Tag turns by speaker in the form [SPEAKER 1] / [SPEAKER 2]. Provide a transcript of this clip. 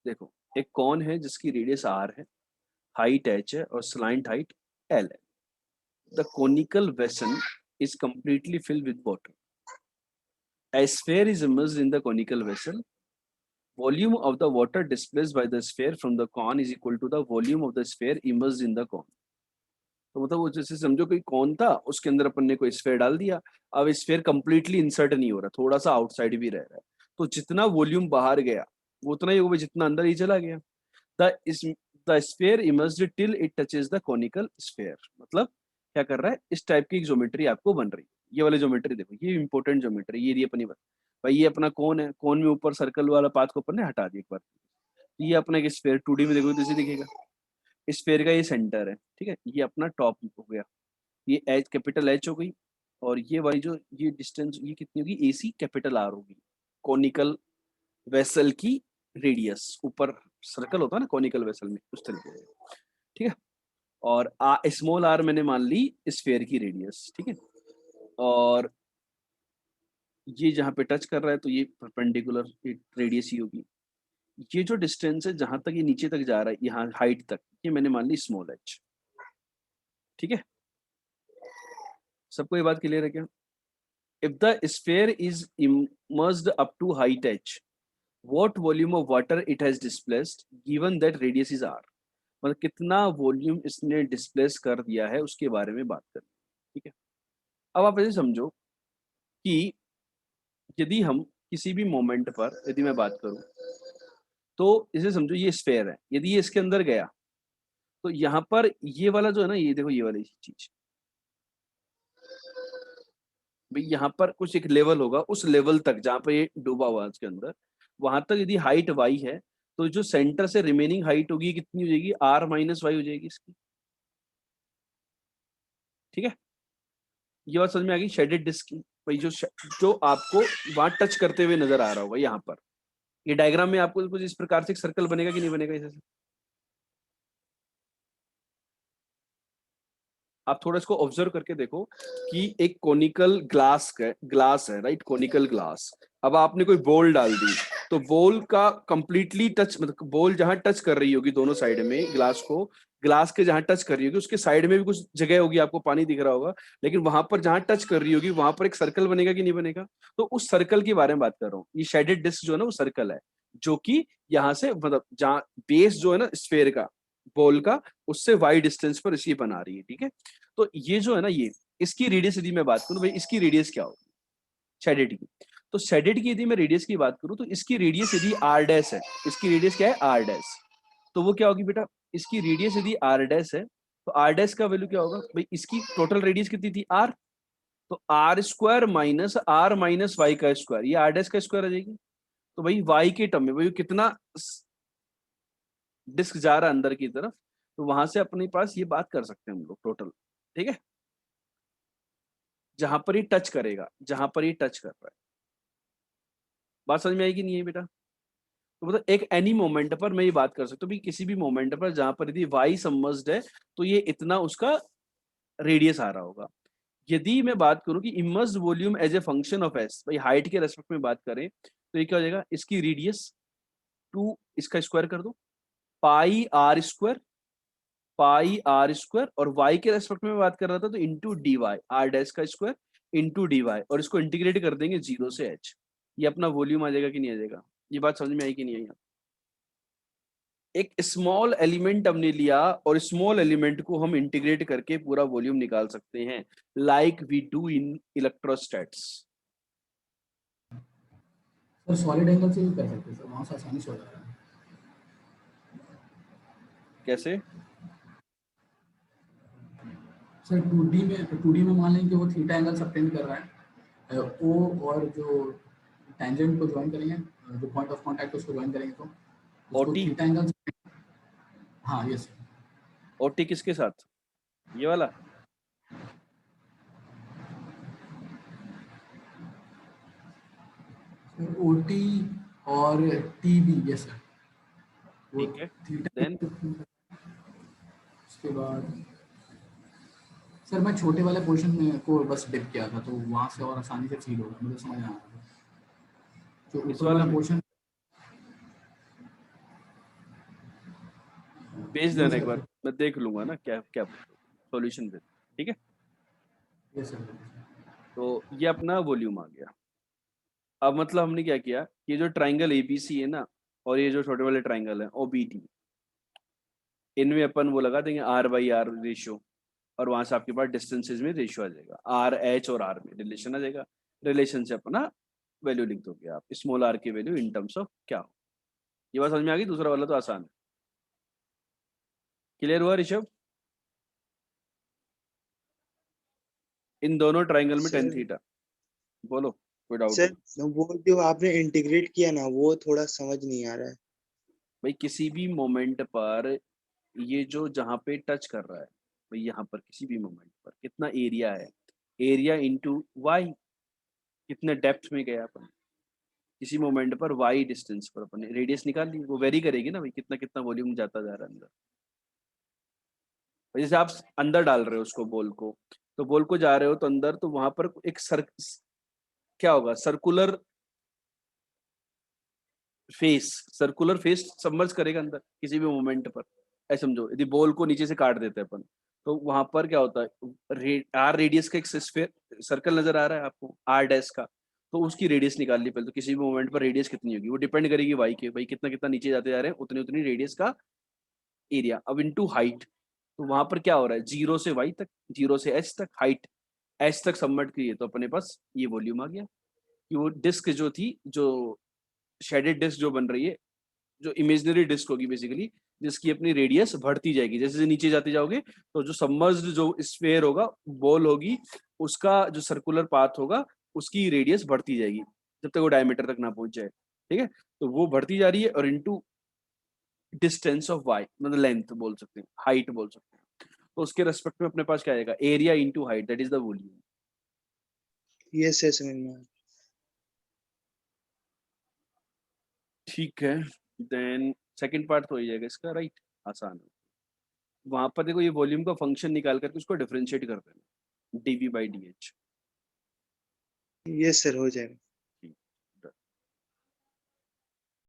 [SPEAKER 1] देखो, एक कॉन है जिसकी रेडियस r है, हाइट h है और स्लाइंट हाइट l है। The conical vessel is completely filled with water. A sphere is immersed in the conical vessel. Volume of the water displaced by the sphere from the cone is equal to the volume of the sphere immersed in the cone. तो मतलब वो जैसे समझो कोई कौन था, उसके अंदर अपन ने कोई स्फेयर डाल दिया। अब स्फेयर कंप्लीटली इंसर्ट नहीं हो रहा, थोड़ा सा आउटसाइड भी रह रहा है, तो जितना वॉल्यूम बाहर गया वो उतना ही होगा जितना अंदर ही चला गया। The sphere immersed till it touches the conical sphere. मतलब क्या कर रहा है, इस टाइप की ज्योमेट्री आपको बन रही है। ये वाली ज्योमेट्री देखो, ये इंपॉर्टेंट ज्योमेट्री, ये अपनी भाई ये अपना कौन है, कौन में ऊपर सर्कल वाला पाथ को अपन ने हटा दिया एक बार। ये अपना एक स्फेयर 2D में देखो तो इसे दिखेगा, स्फेयर का ये सेंटर है, ठीक है, ये अपना टॉप हो गया, ये एच कैपिटल एच हो गई, और ये वाली जो ये डिस्टेंस ये कितनी होगी, AC कैपिटल R होगी। कॉनिकल वेसल की रेडियस, ऊपर सर्कल होता है ना कॉनिकल वेसल में, उस तरीके से, ठीक है। और स्मॉल r मैंने मान ली स्फेयर की रेडियस, ठीक है। और ये जहाँ पे टच कर रहा है तो ये परपेंडिकुलर रेडियस ही होगी। ये जो डिस्टेंस है जहां तक ये नीचे तक जा रहा है, यहाँ हाइट तक, ये मैंने मान ली स्मॉल h, ठीक है। सबको ये बात क्लियर है क्या? If the sphere is immersed up to height h, what volume of water it has displaced given that radius is r? मतलब कितना वॉल्यूम इसने डिस्प्लेस कर दिया है उसके बारे में बात करें, ठीक है। अब आप ऐसे समझो कि यदि हम किसी भी मोमेंट पर, यदि मैं बात करूं, तो इसे समझो ये स्फेयर है, यदि ये इसके अंदर गया तो यहाँ पर ये वाला जो है ना, ये देखो ये वाली चीज भाई, यहाँ पर कुछ एक लेवल होगा, उस लेवल तक जहाँ पर ये डूबा हुआ है उसके अंदर, वहां तक यदि हाइट y है, तो जो सेंटर से रिमेनिंग हाइट होगी कितनी हो जाएगी, r-y हो जाएगी इसकी, ठीक है। ये बात समझ में आ गई शेडेड डिस्क की? भाई जो आपको वहां टच करते हुए नजर आ रहा होगा यहाँ पर, ये डायग्राम में आपको कुछ इस प्रकार से एक सर्कल बनेगा कि नहीं बनेगा इसे? आप थोड़ा इसको ऑब्जर्व करके देखो कि एक कोनिकल ग्लास है राइट, कोनिकल ग्लास। अब आपने कोई बॉल डाल दी, तो बॉल का कंप्लीटली टच, मतलब बॉल जहां टच कर रही होगी दोनों साइड में ग्लास को, ग्लास के जहां टच कर रही होगी उसके साइड में भी कुछ जगह होगी, आपको पानी दिख रहा होगा, लेकिन वहां पर जहां टच कर रही होगी वहां पर एक सर्कल बनेगा कि नहीं बनेगा? तो उस सर्कल के बारे में बात कर रहा हूँ। ये शेडेड डिस्क जो है ना वो सर्कल है, जो कि यहाँ से मतलब जहाँ बेस जो है ना स्फेयर का, बॉल का, उससे वाई डिस्टेंस पर इसकी बना रही है, ठीक है। तो ये जो है ना, ये इसकी रेडियस यदि मैं बात करूं भाई, इसकी रेडियस क्या होगी शेडेड की? तो शेडेड की यदि मैं रेडियस की बात करूं तो इसकी रेडियस यदि r डैश है, इसकी रेडियस क्या है r डैश, तो वो क्या होगी बेटा, इसकी रेडियस यदि r डैश है तो r डैश का वैल्यू क्या होगा भाई, इसकी टोटल रेडियस कितनी थी r, तो r² minus r minus Y का स्क्वायर, ये r डैश का स्क्वायर आ जाएगी। तो भाई y के टर्म में भाई कितना डिस्क जा रहा है अंदर की तरफ, तो वहां से अपने पास ये बात कर सकते हैं हम लोग टोटल, ठीक है। जहां पर ये टच करेगा, जहां पर ये टच कर रहा है, बात समझ में आएगी नहीं है बेटा? तो मतलब एक एनी मोमेंट पर मैं ये बात कर सकता हूँ, किसी भी मोमेंट पर जहां पर यदि y सबमर्ज्ड है तो ये इतना उसका रेडियस आ रहा होगा। यदि मैं बात करूं कि immersed volume as a function of s, भाई हाइट के रेस्पेक्ट में बात करें तो ये क्या हो जाएगा, इसकी रेडियस 2, इसका स्क्वायर कर दो, पाई r स्क्वायर, और y के रेस्पेक्ट में बात कर रहा था तो into D Y, R dash का स्क्वायर इंटू डी वाई, और इसको इंटीग्रेट कर देंगे 0 से h, ये अपना वॉल्यूम आ जाएगा कि नहीं आ जाएगा? ये बात समझ में आई कि नहीं आई? एक स्मॉल एलिमेंट हमने लिया और स्मॉल एलिमेंट को हम इंटीग्रेट करके पूरा वॉल्यूम निकाल सकते हैं, like we do in electrostatics.
[SPEAKER 2] Sir solid angle से भी कर सकते हैं सर, वहाँ से आसानी से हो जाता है।
[SPEAKER 1] कैसे?
[SPEAKER 2] सर 2D में मान लें कि वो थीटा एंगल सबटेंड कर रहा है, ओ और जो टेंजेंट को ज्वाइन करेंगे, जो पॉइंट ऑफ कांटेक्ट उसको ज्वाइन करेंगे तो उसको
[SPEAKER 1] ओटी,
[SPEAKER 2] थीटा एंगल। हाँ यस सर।
[SPEAKER 1] ओटी किसके साथ, ये वाला?
[SPEAKER 2] ओटी और टीबी, यस सर, वो
[SPEAKER 1] ठीक है,
[SPEAKER 2] थीटा।
[SPEAKER 1] देन
[SPEAKER 2] उसके बाद सर मैं छोटे वाले पोर्शन में को बस डिप किया था, तो वहाँ से और आसानी से फील होगा, मुझे समझ आ रहा था। जो
[SPEAKER 1] इस
[SPEAKER 2] ऊपर
[SPEAKER 1] वाले
[SPEAKER 2] वाला
[SPEAKER 1] में
[SPEAKER 2] पोर्शन,
[SPEAKER 1] भेज देना एक बार, मैं देख लूंगा ना क्या क्या सॉल्यूशन दे, ठीक है।
[SPEAKER 2] Yes sir.
[SPEAKER 1] तो ये अपना वॉल्यूम आ गया। अब मतलब हमने क्या किया, ये जो ट्राइंगल एबीसी है ना, और ये जो छोटे वाले ट्राइंगल है ओबीडी, इनमें अपन वो लगा देंगे आर बाई आर रेशियो, और वहां से आपके पास डिस्टेंसेज में रेशियो आ जाएगा, आर एच और आर में रिलेशन आ जाएगा। रिलेशन से अपना वैल्यू लिख दोगे आप, स्मॉल आर की वैल्यू इन टर्म्स ऑफ क्या हो। ये बात समझ में आ गई, दूसरा वाला तो आसान है। क्लियर हुआ ऋषभ? इन दोनों ट्राइंगल में टेन
[SPEAKER 3] सर
[SPEAKER 1] थीटा, बोलो कोई डाउट हो?
[SPEAKER 3] सर वो जो आपने इंटीग्रेट किया ना वो थोड़ा समझ नहीं आ रहा है।
[SPEAKER 1] भाई किसी भी मोमेंट पर ये जो जहाँ पे टच कर रहा है, भाई यहाँ पर किसी भी मोमेंट पर कितना एरिया है, एरिया इंटू वाई, कितने डेप्थ में गया अपन, किसी मोमेंट पर वाई डिस्टेंस पर अपन ने रेडियस निकाल ली, वो वेरी करेगी ना भाई, कितना कितना वॉल्यूम जाता जा रहा है अंदर। जैसे आप अंदर डाल रहे हो उसको बॉल को, तो बॉल को जा रहे हो तो अंदर, तो वहां पर एक क्या होगा, circular face, circular face submerge करेगा अंदर किसी भी मोमेंट पर। ऐसे समझो यदि बॉल को नीचे से काट देते हैं अपन, तो वहां पर क्या होता है, आर रेडियस का एक सर्कल नजर आ रहा है आपको, आर डैश का, तो उसकी रेडियस निकाल ली पहले। तो किसी भी मोमेंट पर रेडियस कितनी होगी, वो डिपेंड करेगी वाई के, भाई कितना कितना नीचे जाते जा रहे हैं, उतनी उतनी रेडियस का एरिया। अब इनटू हाइट, तो वहां पर क्या हो रहा है, जीरो से वाई तक, जीरो से एच तक, हाइट एच तक सबमिट की है, तो अपने पास ये वॉल्यूम आ गया कि वो डिस्क जो थी, जो शेडेड डिस्क जो बन रही है, जो इमेजिनरी डिस्क होगी बेसिकली, जिसकी अपनी रेडियस बढ़ती जाएगी जैसे जैसे नीचे जाते जाओगे, तो जो सबमर्ज्ड जो स्फेयर होगा, बॉल होगी, उसका जो सर्कुलर पाथ होगा, उसकी रेडियस बढ़ती जाएगी जब तक वो डायमीटर तक ना पहुंच जाए, ठीक है। तो वो बढ़ती जा रही है, और इनटू डिस्टेंस ऑफ वाई, मतलब लेंथ बोल सकते हैं, हाइट बोल सकते हैं। तो उसके रेस्पेक्ट में अपने पास क्या आएगा, area into height, that is the volume.
[SPEAKER 3] ये से समझ में आया।
[SPEAKER 1] ठीक है, देन सेकंड पार्ट तो हो जाएगा इसका, राइट, आसान है। वहां पर देखो ये वॉल्यूम का फंक्शन निकाल करके उसको डिफरेंशिएट कर देना, डीवी बाई डी एच।
[SPEAKER 3] ये सर हो जाएगा।